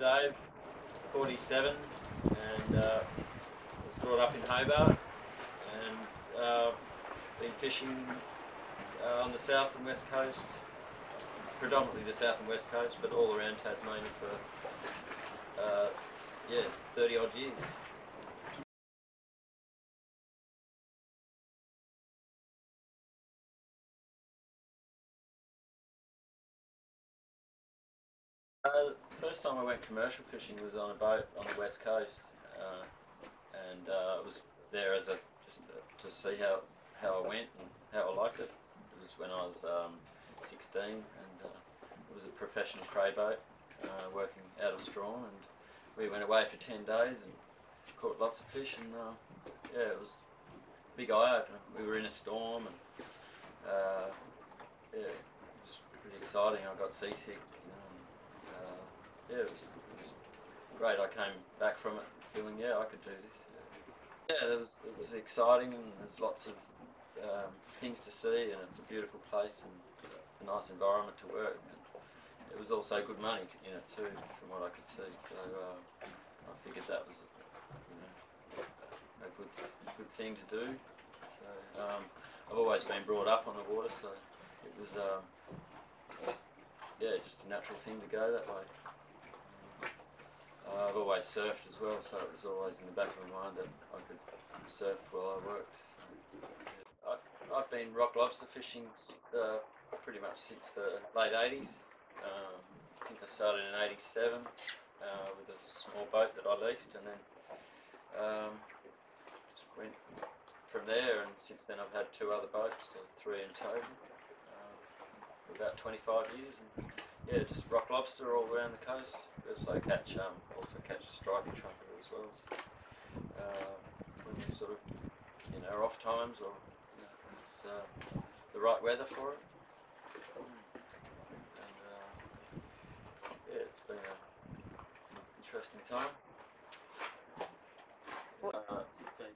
Dave, 47, and was brought up in Hobart, and been fishing on the south and west coast, predominantly the south and west coast, but all around Tasmania for yeah, 30 odd years. The first time I went commercial fishing was on a boat on the west coast, and I was there as just to see how I went and how I liked it. It was when I was 16, and it was a professional cray boat working out of Strawn, and we went away for 10 days and caught lots of fish, and yeah, it was a big eye opener. We were in a storm, and yeah, it was pretty exciting. I got seasick. Yeah, it was great. I came back from it feeling, yeah, I could do this. Yeah, it was exciting, and there's lots of things to see, and it's a beautiful place and a nice environment to work. And it was also good money in it too, from what I could see. So I figured that was, a good thing to do. So I've always been brought up on the water, so it was yeah, just a natural thing to go that way. I've always surfed as well, so it was always in the back of my mind that I could surf while I worked. So, I've been rock lobster fishing pretty much since the late 80s. I think I started in 87 with a small boat that I leased, and then just went from there, and since then I've had 2 other boats, so 3 in total, for about 25 years. And yeah, just rock lobster all around the coast. Also catch striker trumpeter as well. So, when you sort of are off times, or when it's the right weather for it. And yeah, it's been an interesting time. 16.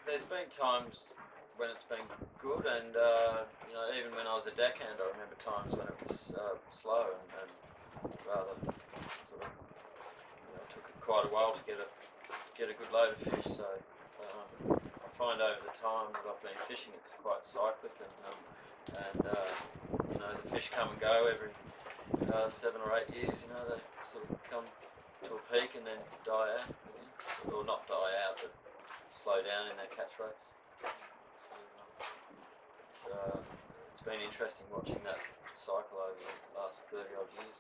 There's been times when it's been good, and even when I was a deckhand, I remember times when it was slow and rather sort of took quite a while to get a good load of fish. So I find over the time that I've been fishing, it's quite cyclic, and the fish come and go every 7 or 8 years. They sort of come to a peak and then die out, or not die out, but slow down in their catch rates. So it's been interesting watching that cycle over the last 30 odd years.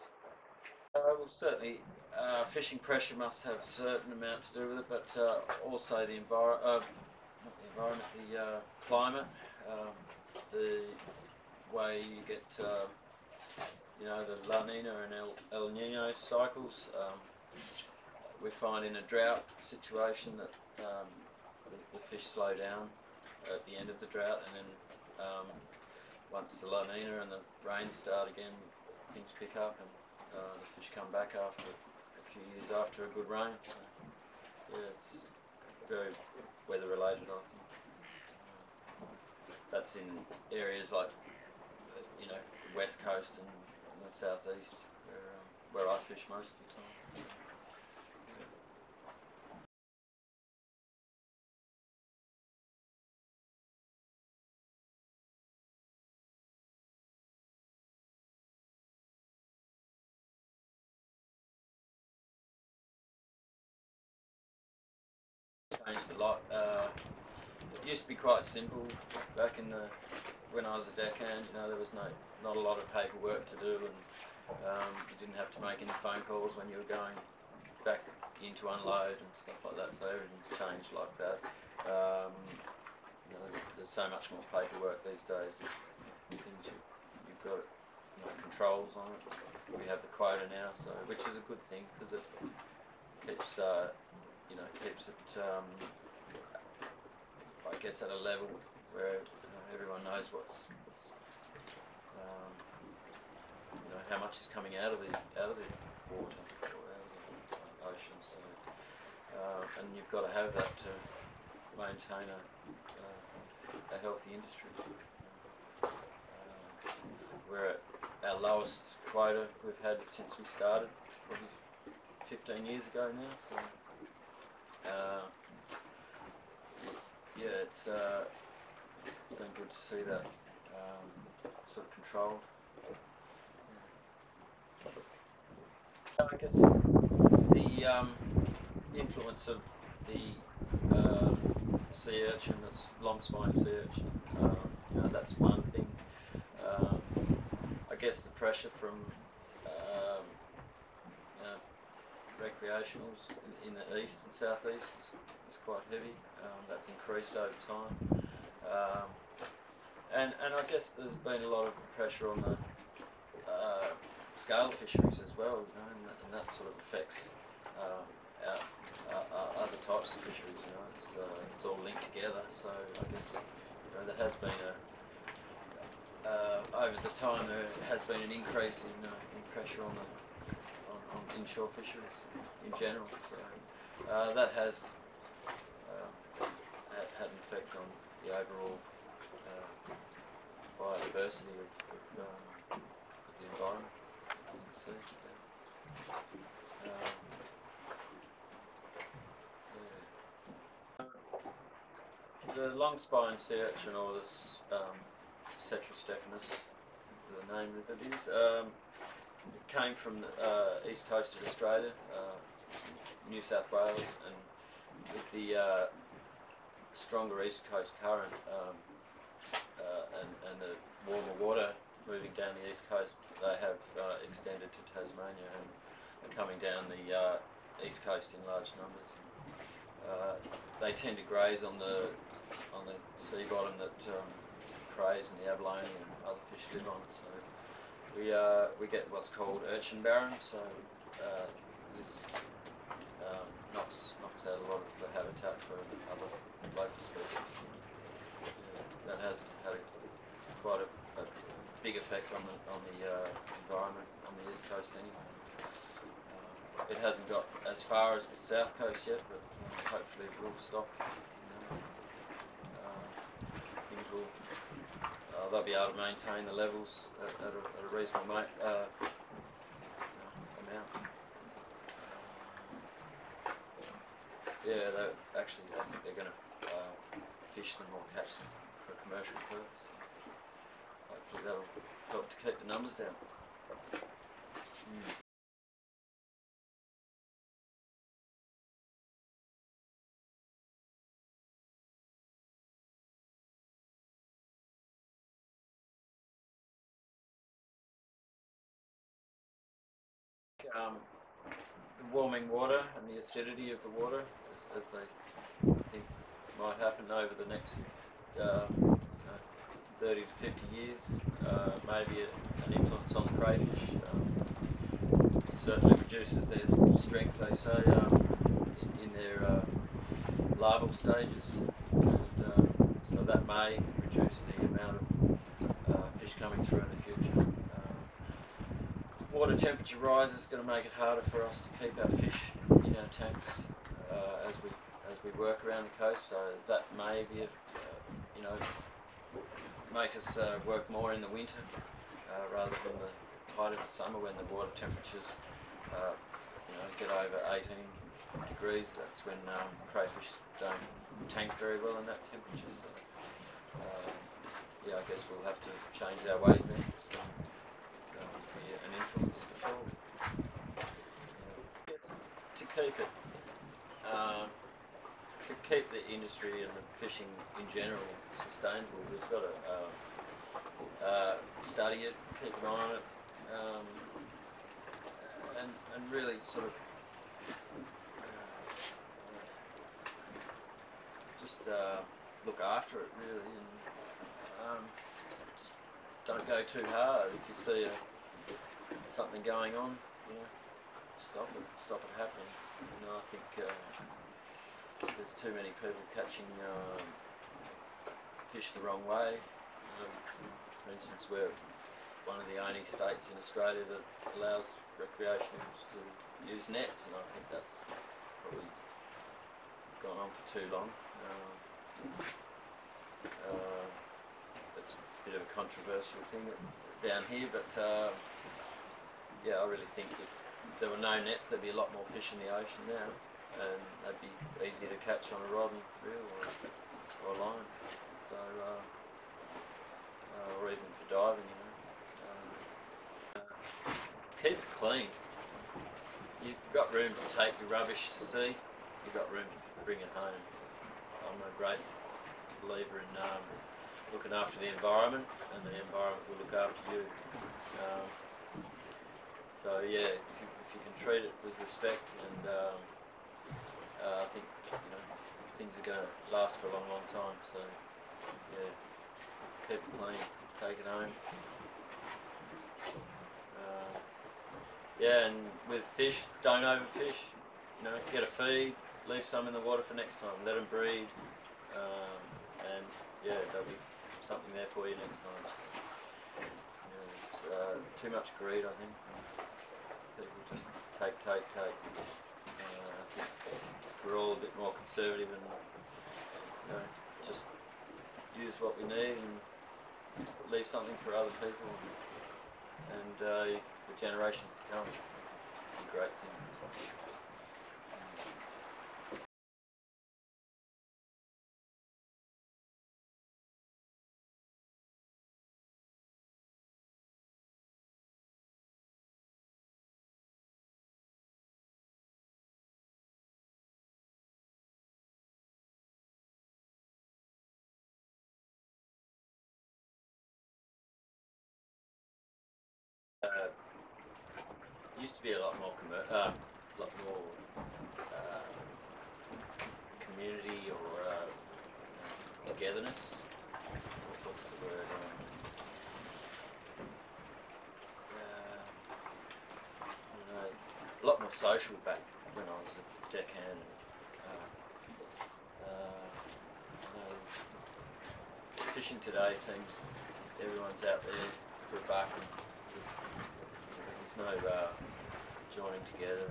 Well, certainly fishing pressure must have a certain amount to do with it, but also the climate, the way you get the La Nina and El Nino cycles. We find in a drought situation that the fish slow down at the end of the drought, and then once the La Nina and the rains start again, things pick up, and the fish come back after a few years after a good rain. So, yeah, it's very weather related, I think. That's in areas like the west coast and the southeast, where I fish most of the time. Changed a lot. It used to be quite simple back when I was a deckhand. There was not a lot of paperwork to do, and you didn't have to make any phone calls when you were going back in to unload and stuff like that. So everything's changed like that. There's so much more paperwork these days. Things you've got controls on it. We have the quota now, so which is a good thing because it keeps keeps it I guess at a level where everyone knows what's how much is coming out of the water or out of the ocean. So and you've got to have that to maintain a healthy industry. We're at our lowest quota we've had since we started, probably 15 years ago now. So yeah, it's been good to see that sort of controlled. I guess the influence of the sea urchin, this long spine sea urchin, you know, that's one thing. I guess the pressure from you know, recreationals in the east and southeast is quite heavy. That's increased over time, and I guess there's been a lot of pressure on the scale fisheries as well, you know, and that sort of affects other types of fisheries. You know, it's all linked together. So I guess, you know, there has been over the time there has been an increase in pressure on inshore fisheries in general. So that has had an effect on the overall biodiversity of the environment in the sea. The long spine sea urchin, or this Cetrus stephanus, the name of it is, it came from the east coast of Australia, New South Wales, and with the stronger east coast current and the warmer water moving down the east coast, they have extended to Tasmania and are coming down the east coast in large numbers. They tend to graze on the sea bottom that crays and the abalone and other fish live on. So we get what's called urchin barren. So this knocks out a lot of the habitat for other local species. That has had quite a big effect on the environment on the east coast anyway. It hasn't got as far as the south coast yet, but hopefully it will stop. Things will they'll be able to maintain the levels at a reasonable amount. Yeah, actually, I think they're going to fish them or catch them for a commercial purpose. Hopefully that'll help to keep the numbers down. The warming water and the acidity of the water, as they think might happen over the next 30 to 50 years, maybe an influence on the crayfish. It certainly reduces their strength, they say, in their larval stages, and so that may reduce the amount of fish coming through in the future. Water temperature rise is going to make it harder for us to keep our fish in our tanks as we work around the coast. So that may be, you know, make us work more in the winter rather than the height of the summer when the water temperatures, you know, get over 18 degrees. That's when crayfish don't tank very well in that temperature. So yeah, I guess we'll have to change our ways then. So, an influence for sure. To keep the industry and the fishing in general sustainable, we've got to study it, keep an eye on it, and really sort of just look after it really, and just don't go too hard. If you see something going on, you know, stop it happening. You know, I think there's too many people catching fish the wrong way. For instance, we're one of the only states in Australia that allows recreationals to use nets, and I think that's probably gone on for too long. It's a bit of a controversial thing down here, but yeah, I really think if there were no nets, there'd be a lot more fish in the ocean now, and they'd be easier to catch on a rod and reel or a line. So, or even for diving, you know. Keep it clean. You've got room to take your rubbish to sea. You've got room to bring it home. I'm a great believer in looking after the environment, and the environment will look after you. So yeah, if you can treat it with respect, and I think things are going to last for a long, long time. So yeah, keep it clean, take it home. Yeah, and with fish, don't overfish. Get a feed, leave some in the water for next time, let them breed, and yeah, there'll be something there for you next time. So, there's too much greed, I think. People just take. I think if we're all a bit more conservative and just use what we need and leave something for other people and the generations to come, it's a great thing. It used to be a lot more community or togetherness. What's the word? A lot more social back when I was a deckhand. Fishing today seems everyone's out there for a buck, and there's no joining together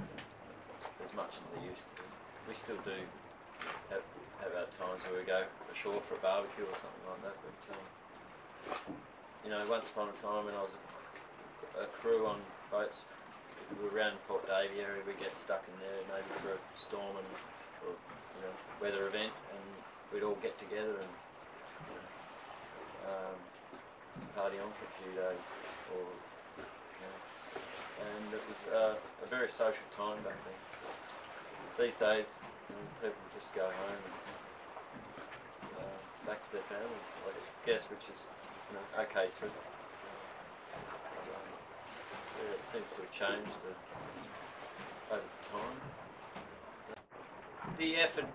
as much as there used to be. We still do have our times where we go ashore for a barbecue or something like that, but once upon a time when I was a crew on boats, if we were around Port Davey area, we'd get stuck in there maybe for a storm or weather event, and we'd all get together and party on for a few days, and it was a very social time back then. These days, people just go home and back to their families, I guess, which is okay too. Yeah, it seems to have changed over the time. The effort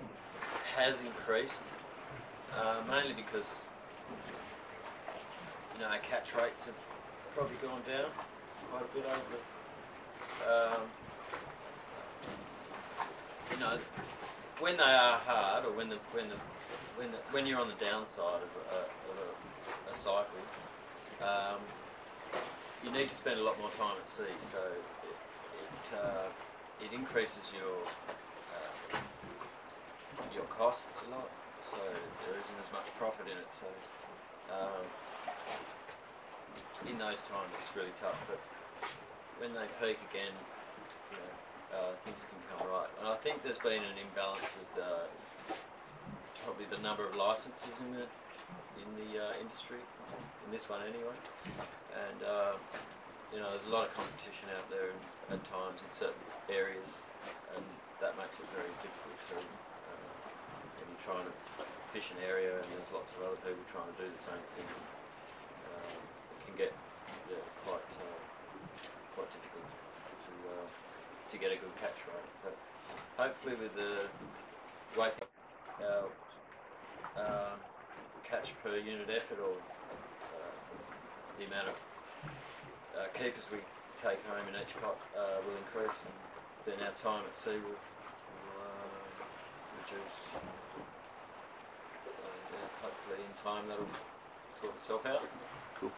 has increased, mainly because our catch rates have probably gone down quite a bit over. When they are hard, or when you're on the downside of a cycle, you need to spend a lot more time at sea. So it increases your costs a lot. So there isn't as much profit in it. So in those times it's really tough, but when they peak again, things can come right. And I think there's been an imbalance with probably the number of licenses in the industry, in this one anyway, and there's a lot of competition out there at times in certain areas, and that makes it very difficult to when you're trying to fish an area and there's lots of other people trying to do the same thing. It can get quite difficult to get a good catch rate. But hopefully, with the way our catch per unit effort, or the amount of keepers we take home in each pot will increase, and then our time at sea will reduce. So yeah, hopefully in time that'll sort itself out. Cool.